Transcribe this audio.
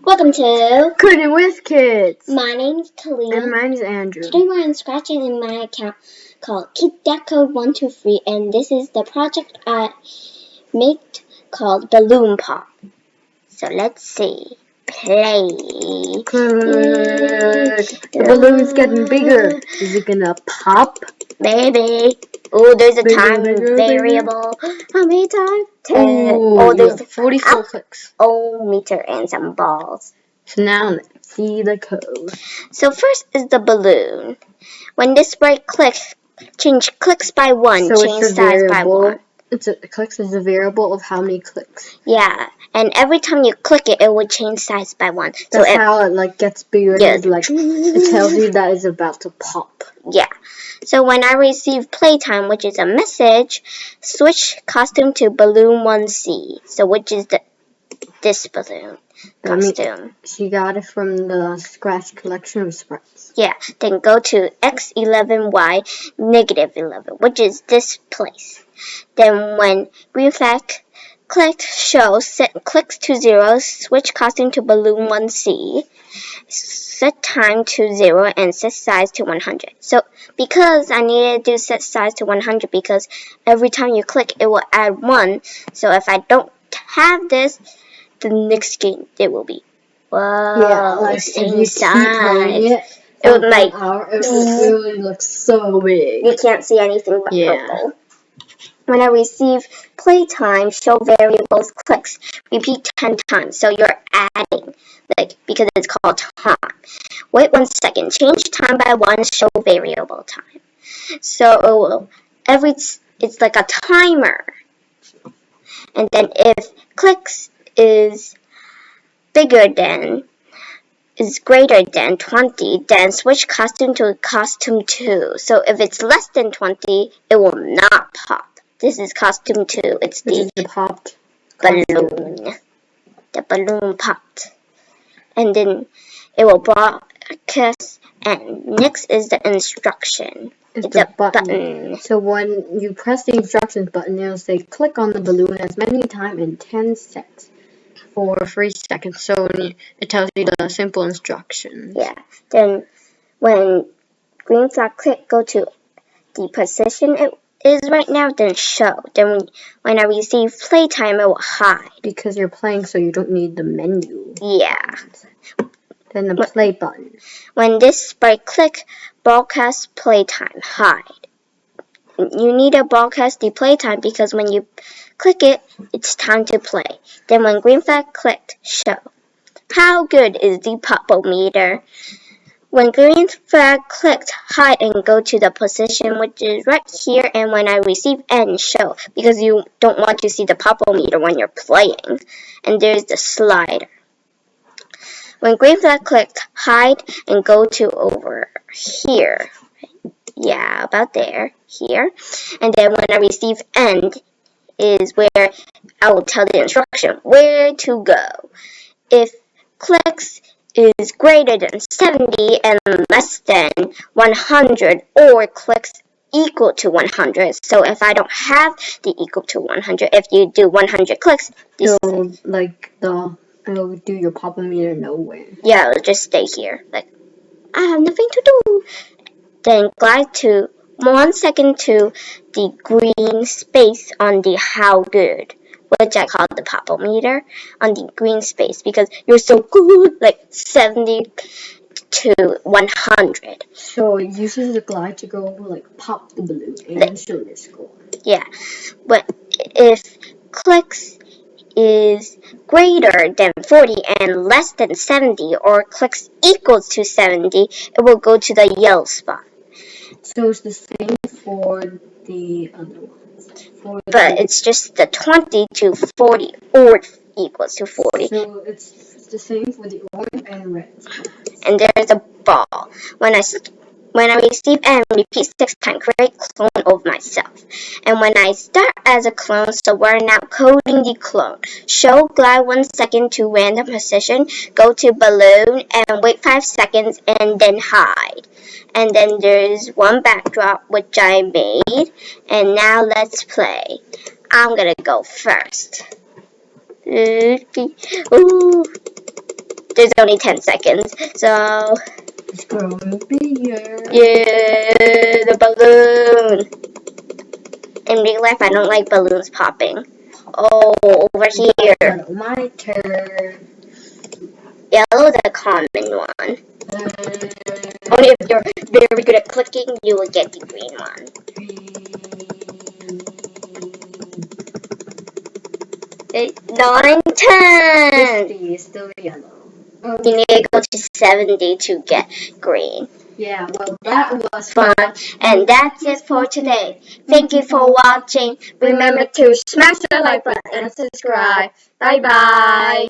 Welcome to Cooking with Kids. My name's Talia. And mine is Andrew. Today we're scratching in my account called Keep That Code 123, and this is the project I made called Balloon Pop. So let's see. Play. Click. The balloon's getting bigger. Is it gonna pop? Maybe. Oh, there's a time bigger. variable. How many times? 10. Oh, there's 44 clicks. Meter and some balls. So now let's see the code. So first is the balloon. When this bright clicks, change clicks by 1, So change it's a size variable. by 1. Clicks is a variable of how many clicks. Yeah, and every time you click it, it will change size by 1. That's how it gets bigger. Yeah. It tells you that it's about to pop. Yeah. So when I receive playtime, which is a message, switch costume to balloon 1C. So which is this balloon costume. She got it from the scratch collection of sprites. Yeah. Then go to X11Y -11, which is this place. Then when green flag clicked show, set clicks to 0, switch costume to balloon 1C, set time to 0, and set size to 100. So because I needed to do set size to 100 because every time you click it will add 1. So if I don't have this, the next game it will be same size. It would make it really looks so big. You can't see anything but purple. When I receive playtime, show variables clicks, repeat 10 times. So you're adding, because it's called time. Wait 1 second, change time by 1, show variable time. So it's like a timer. And then if clicks is greater than 20, then switch costume to costume 2. So if it's less than 20, it will not pop. This is costume 2. It's the popped balloon. The balloon popped. And then it will broadcast. And next is the instruction. It's a button. So when you press the instructions button, it'll say click on the balloon as many times in 10 sets for 3 seconds. So it tells you the simple instructions. Yeah. Then when green flag click, go to the position it is right now, then show. Then when I receive playtime, it will hide. Because you're playing, so you don't need the menu. Yeah. Then the play button. When this bright click, broadcast playtime, hide. You need to broadcast the playtime because when you click it, it's time to play. Then when green flag clicked, show. How good is the pop-o-meter? When green flag clicked, hide and go to the position which is right here, and when I receive end, show, because you don't want to see the pop-o-meter when you're playing. And there's the slider. When green flag clicked, hide and go to over here. Yeah, about there, here. And then when I receive end is where I will tell the instruction where to go. If clicks is greater than 70 and less than 100, or clicks equal to 100. So if I don't have the equal to 100, if you do 100 clicks, it'll do your pop-o-meter nowhere. Yeah, it'll just stay here. I have nothing to do. Then glide to 1 second to the green space on the how good, which I call the pop-o-meter, on the green space because you're so good, 70 to 100. So it uses the glide to go over, pop the balloon and show your score. Yeah, but if clicks is greater than 40 and less than 70, or clicks equals to 70, it will go to the yellow spot. So it's the same for the other ones. But it's just the 20 to 40 or equals to 40. So it's the same for the orange and red. And there's a ball. When I receive and repeat 6 times, create clone of myself. And when I start as a clone, so we're now coding the clone. Show glide 1 second to random position, go to balloon and wait 5 seconds and then hide. And then there's one backdrop which I made. And now let's play. I'm gonna go first. Ooh. there's only 10 seconds. So, It's growing bigger. yeah, the balloon. In real life, I don't like balloons popping. Oh, over here. My turn. Yellow, the common one. Only if you're very good at clicking, you will get the green one. Green. 9, 10. 50 is still yellow. You need to go to 70 to get green. Yeah, well, that was Fun. And that's it for today. Thank you for watching. Remember to smash the like button and subscribe. Bye bye.